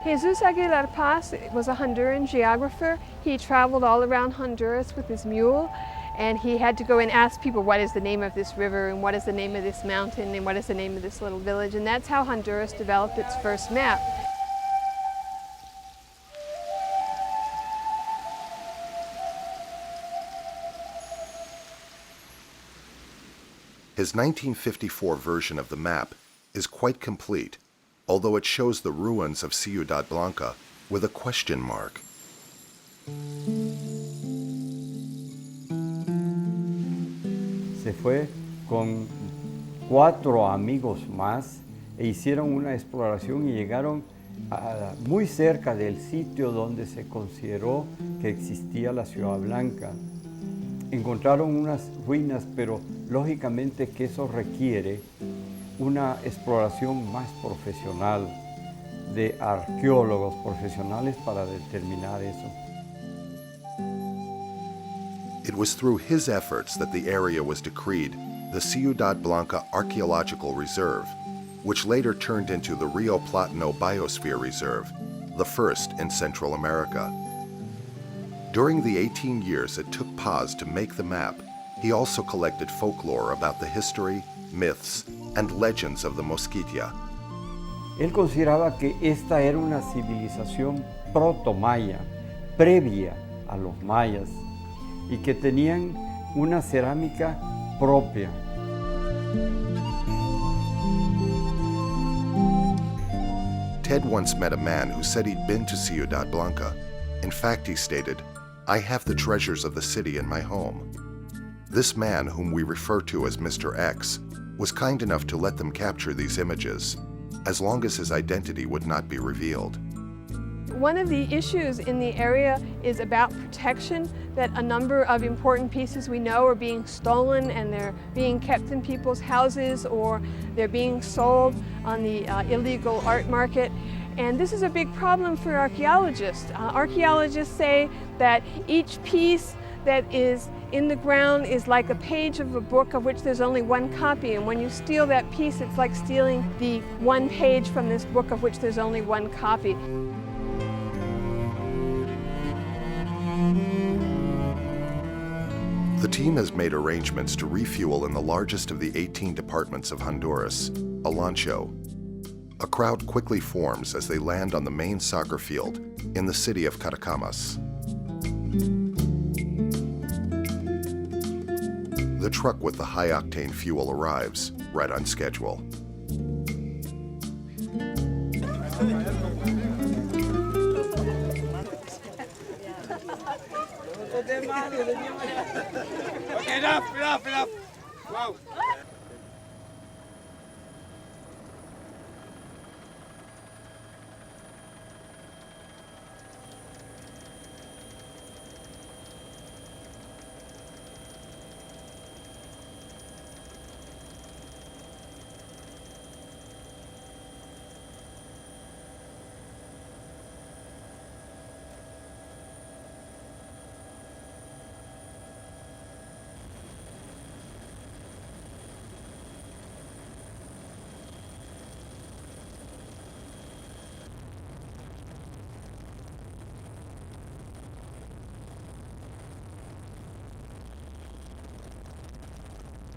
Jesus Agaras was a Honduran geographer. He traveled all around Honduras with his mule, and he had to go and ask people, what is the name of this river, and what is the name of this mountain, and what is the name of this little village, and that's how Honduras developed its first map. His 1954 version of the map is quite complete, although it shows the ruins of Ciudad Blanca with a question mark. Se fue con 4 amigos más e hicieron una exploración y llegaron muy cerca del sitio donde se consideró que existía la Ciudad Blanca. Encontraron unas ruinas, pero lógicamente que eso requiere una exploración más profesional, de arqueólogos profesionales para determinar eso. It was through his efforts that the area was decreed the Ciudad Blanca Archaeological Reserve, which later turned into the Rio Platano Biosphere Reserve, the first in Central America. During the 18 years it took Paz to make the map, he also collected folklore about the history, myths, and legends of the Mosquitia. Él consideraba que esta era una civilización proto-maya, previa a los mayas, y que tenían una cerámica propia. Ted once met a man who said he'd been to Ciudad Blanca. In fact, he stated, "I have the treasures of the city in my home." This man, whom we refer to as Mr. X, was kind enough to let them capture these images, as long as his identity would not be revealed. One of the issues in the area is about protection, that a number of important pieces we know are being stolen and they're being kept in people's houses or they're being sold on the illegal art market. And this is a big problem for archaeologists. Archaeologists say that each piece that is in the ground is like a page of a book of which there's only one copy, and when you steal that piece, it's like stealing the one page from this book of which there's only one copy. The team has made arrangements to refuel in the largest of the 18 departments of Honduras, Alancho. A crowd quickly forms as they land on the main soccer field in the city of Caracamas. The truck with the high-octane fuel arrives, right on schedule. Okay, enough. Wow.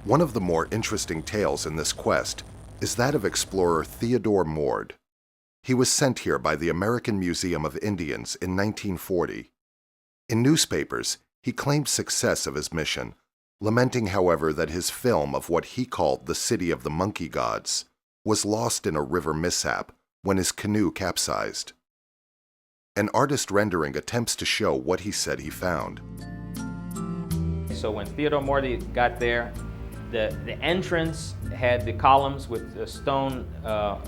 One of the more interesting tales in this quest is that of explorer Theodore Mord. He was sent here by the American Museum of Indians in 1940. In newspapers, he claimed success of his mission, lamenting, however, that his film of what he called the City of the Monkey Gods was lost in a river mishap when his canoe capsized. An artist rendering attempts to show what he said he found. So when Theodore Morty got there, the entrance had the columns with the stone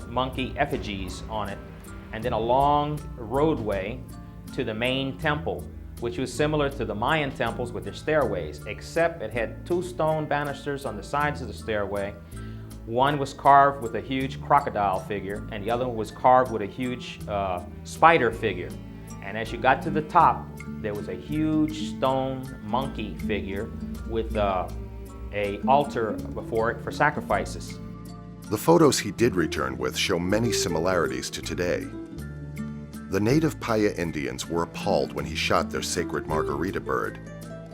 monkey effigies on it, and then a long roadway to the main temple, which was similar to the Mayan temples with their stairways, except it had 2 stone banisters on the sides of the stairway. One was carved with a huge crocodile figure, and the other one was carved with a huge spider figure. And as you got to the top, there was a huge stone monkey figure with a altar before it for sacrifices. The photos he did return with show many similarities to today. The native Paya Indians were appalled when he shot their sacred margarita bird,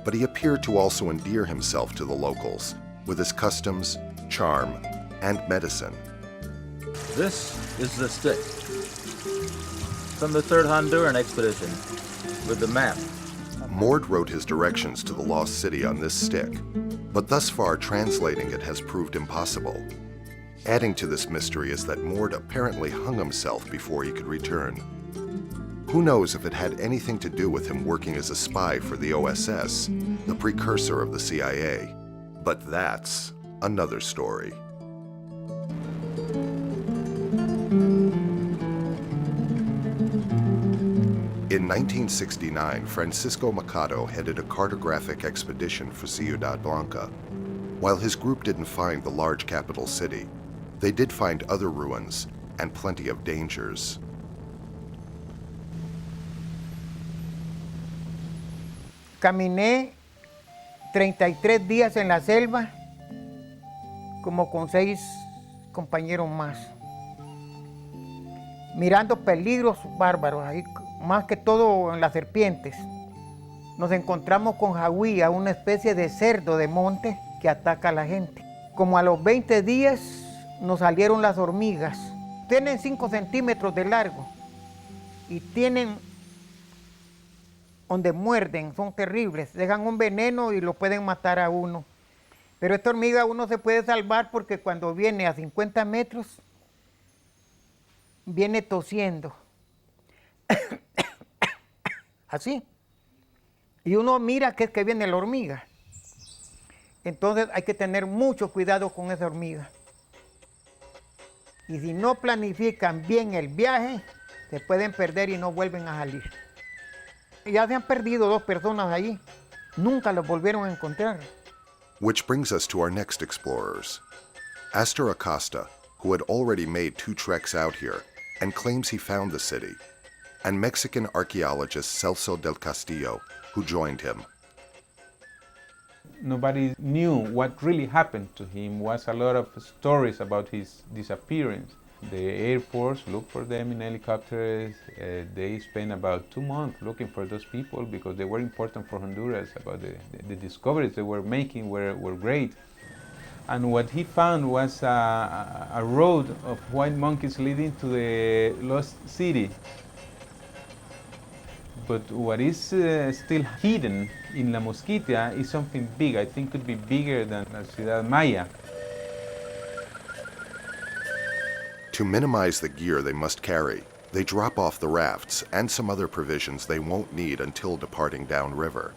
but he appeared to also endear himself to the locals with his customs, charm, and medicine. This is the stick from the 3rd Honduran expedition with the map. Mord wrote his directions to the lost city on this stick, but thus far translating it has proved impossible. Adding to this mystery is that Mord apparently hung himself before he could return. Who knows if it had anything to do with him working as a spy for the OSS, the precursor of the CIA. But that's another story. In 1969, Francisco Machado headed a cartographic expedition for Ciudad Blanca. While his group didn't find the large capital city, they did find other ruins and plenty of dangers. Caminé 33 días en la selva, como con 6 compañeros más, mirando peligros bárbaros, ahí, más que todo en las serpientes. Nos encontramos con jauía, una especie de cerdo de monte que ataca a la gente. Como a los 20 días nos salieron las hormigas. Tienen 5 centímetros de largo y tienen donde muerden, son terribles, dejan un veneno y lo pueden matar a uno. Pero esta hormiga uno se puede salvar porque cuando viene a 50 metros, viene tosiendo. Así. Y uno mira que es que viene la hormiga. Entonces hay que tener mucho cuidado con esa hormiga. Y si no planifican bien el viaje, se pueden perder y no vuelven a salir. Ya se han perdido 2 personas allí. Nunca los volvieron a encontrar. Which brings us to our next explorers. Astor Acosta, who had already made 2 treks out here and claims he found the city, and Mexican archaeologist Celso del Castillo, who joined him. Nobody knew what really happened to him. Was a lot of stories about his disappearance. The Air Force looked for them in helicopters. They spent about 2 months looking for those people because they were important for Honduras. About the discoveries they were making were great. And what he found was a road of white monkeys leading to the lost city. But what is still hidden in La Mosquitia is something big. I think could be bigger than la Ciudad Maya. To minimize the gear they must carry, they drop off the rafts and some other provisions they won't need until departing downriver.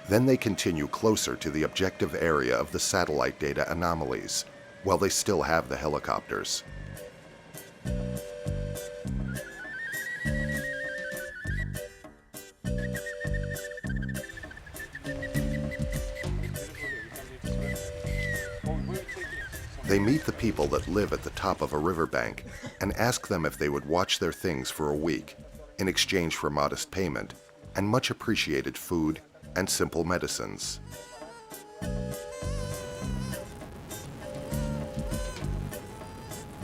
Then they continue closer to the objective area of the satellite data anomalies, while they still have the helicopters. They meet the people that live at the top of a riverbank and ask them if they would watch their things for a week in exchange for modest payment and much appreciated food and simple medicines.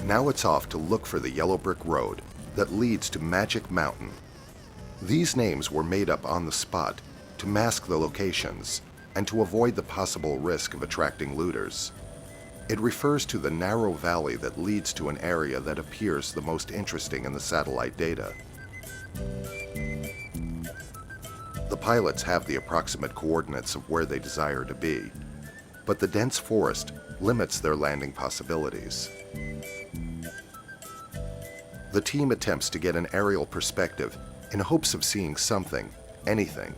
Now it's off to look for the yellow brick road that leads to Magic Mountain. These names were made up on the spot to mask the locations and to avoid the possible risk of attracting looters. It refers to the narrow valley that leads to an area that appears the most interesting in the satellite data. The pilots have the approximate coordinates of where they desire to be, but the dense forest limits their landing possibilities. The team attempts to get an aerial perspective in hopes of seeing something, anything,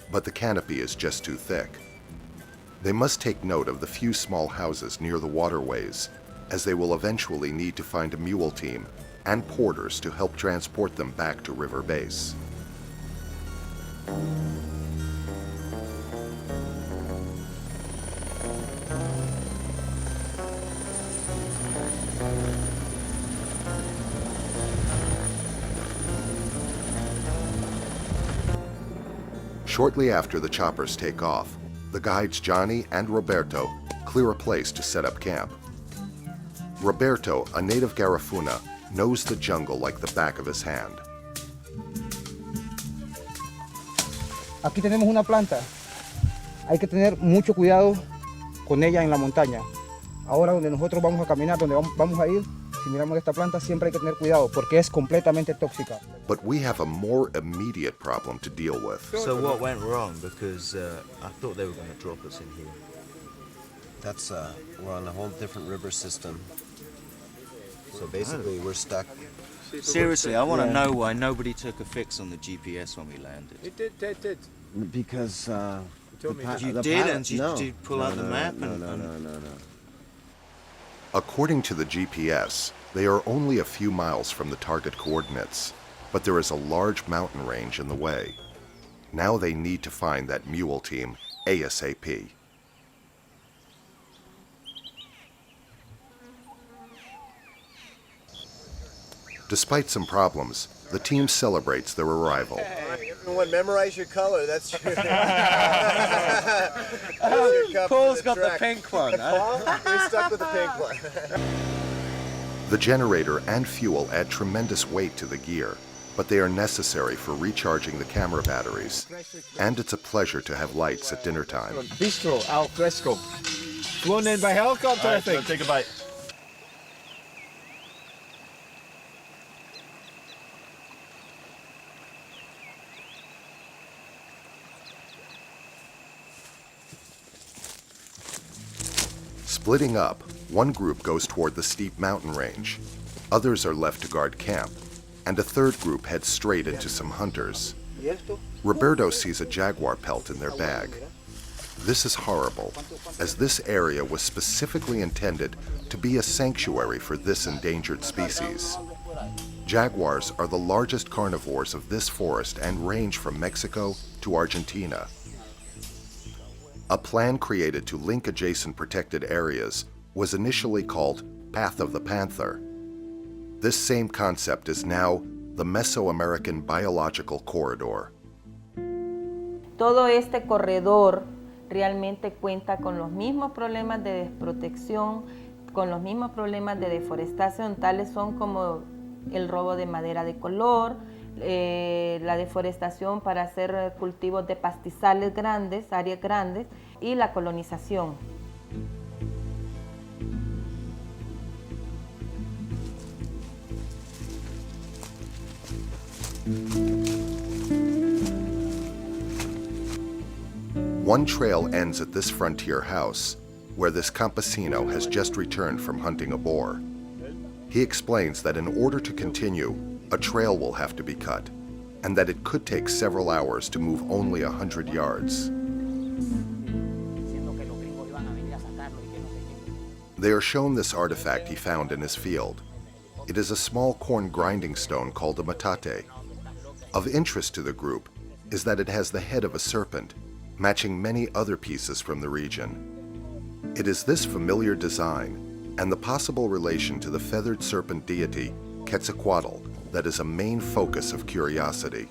but the canopy is just too thick. They must take note of the few small houses near the waterways, as they will eventually need to find a mule team and porters to help transport them back to River Base. Shortly after the choppers take off, the guides Johnny and Roberto clear a place to set up camp. Roberto, a native Garifuna, knows the jungle like the back of his hand. Aquí tenemos una planta. Hay que tener mucho cuidado con ella en la montaña. Ahora donde nosotros vamos a caminar, donde vamos a ir, si miramos esta planta, siempre hay que tener cuidado porque es completamente tóxica. But we have a more immediate problem to deal with. So what went wrong? Because I thought they were going to drop us in here. That's, we're on a whole different river system. So basically, we're stuck. Seriously, I want to know why nobody took a fix on the GPS when we landed. It did. Because, You did, and did you pull out the map? No. According to the GPS, they are only a few miles from the target coordinates, but there is a large mountain range in the way. Now they need to find that mule team ASAP. Despite some problems, the team celebrates their arrival. Everyone memorize your color, that's your... Paul's got the pink one. Paul, you're stuck with the pink one. The generator and fuel add tremendous weight to the gear, but they are necessary for recharging the camera batteries. And it's a pleasure to have lights at dinner time. Bistro al fresco. Flown in by helicopter, I think. Take a bite. Splitting up, one group goes toward the steep mountain range, others are left to guard camp, and a third group heads straight into some hunters. Roberto sees a jaguar pelt in their bag. This is horrible, as this area was specifically intended to be a sanctuary for this endangered species. Jaguars are the largest carnivores of this forest and range from Mexico to Argentina. A plan created to link adjacent protected areas was initially called Path of the Panther. This same concept is now the Mesoamerican Biological Corridor. Todo este corredor realmente cuenta con los mismos problemas de desprotección, con los mismos problemas de deforestación, tales son como el robo de madera de color, la deforestación para hacer cultivos de pastizales grandes, áreas grandes, y la colonización. One trail ends at this frontier house, where this campesino has just returned from hunting a boar. He explains that in order to continue, a trail will have to be cut, and that it could take several hours to move only 100 yards. They are shown this artifact he found in his field. It is a small corn grinding stone called a metate. Of interest to the group is that it has the head of a serpent, matching many other pieces from the region. It is this familiar design and the possible relation to the feathered serpent deity Quetzalcoatl that is a main focus of curiosity.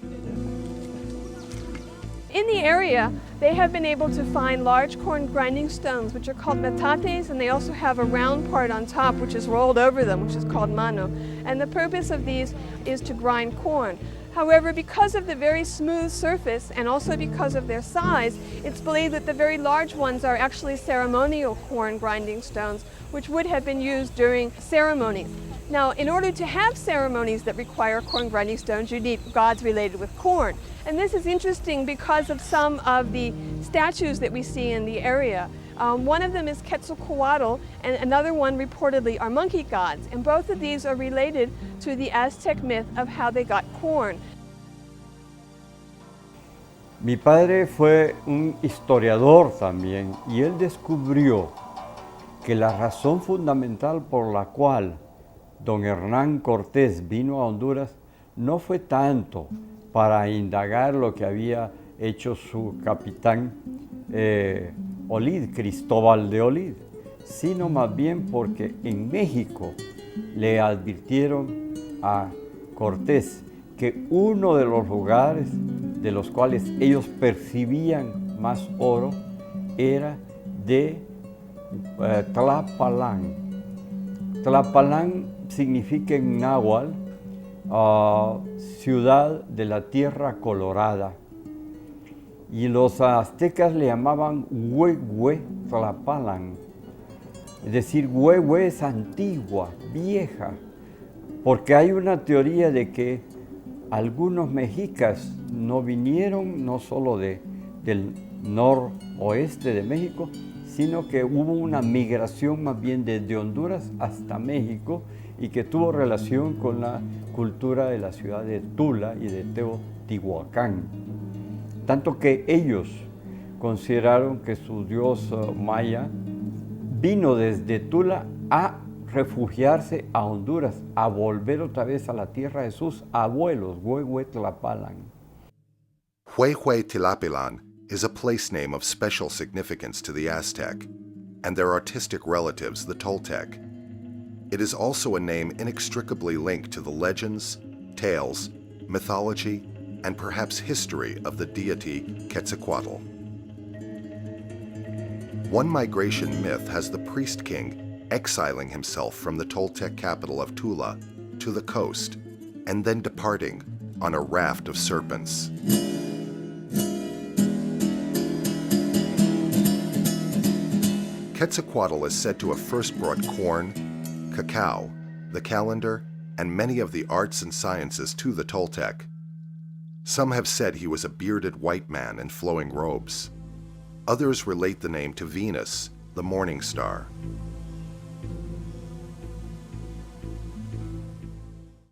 In the area, they have been able to find large corn grinding stones, which are called metates, and they also have a round part on top, which is rolled over them, which is called mano. And the purpose of these is to grind corn. However, because of the very smooth surface and also because of their size, it's believed that the very large ones are actually ceremonial corn grinding stones, which would have been used during ceremonies. Now, in order to have ceremonies that require corn grinding stones, you need gods related with corn. And this is interesting because of some of the statues that we see in the area. One of them is Quetzalcoatl, and another one reportedly are monkey gods. And both of these are related to the Aztec myth of how they got corn. Mi padre fue un historiador también, y él descubrió que la razón fundamental por la cual don Hernán Cortés vino a Honduras no fue tanto para indagar lo que había hecho su capitán Olid, Cristóbal de Olid, sino más bien porque en México le advirtieron a Cortés que uno de los lugares de los cuales ellos percibían más oro era de Tlapalán. Tlapalán significa en náhuatl ciudad de la tierra colorada. y los aztecas le llamaban Huehue Tlapalan. Es decir, Huehue es antigua, vieja, porque hay una teoría de que algunos mexicas no vinieron no solo del noroeste de México, sino que hubo una migración más bien desde Honduras hasta México y que tuvo relación con la cultura de la ciudad de Tula y de Teotihuacán. Tanto que ellos consideraron que su dios maya vino desde Tula a refugiarse a Honduras, a volver otra vez a la tierra de sus abuelos, Huehuetlapalan. Huehuetlapalan is a place name of special significance to the Aztec and their artistic relatives, the Toltec. It is also a name inextricably linked to the legends, tales, mythology, and perhaps history of the deity Quetzalcoatl. One migration myth has the priest king exiling himself from the Toltec capital of Tula to the coast and then departing on a raft of serpents. Quetzalcoatl is said to have first brought corn, cacao, the calendar, and many of the arts and sciences to the Toltec. Some have said he was a bearded white man in flowing robes. Others relate the name to Venus, the morning star.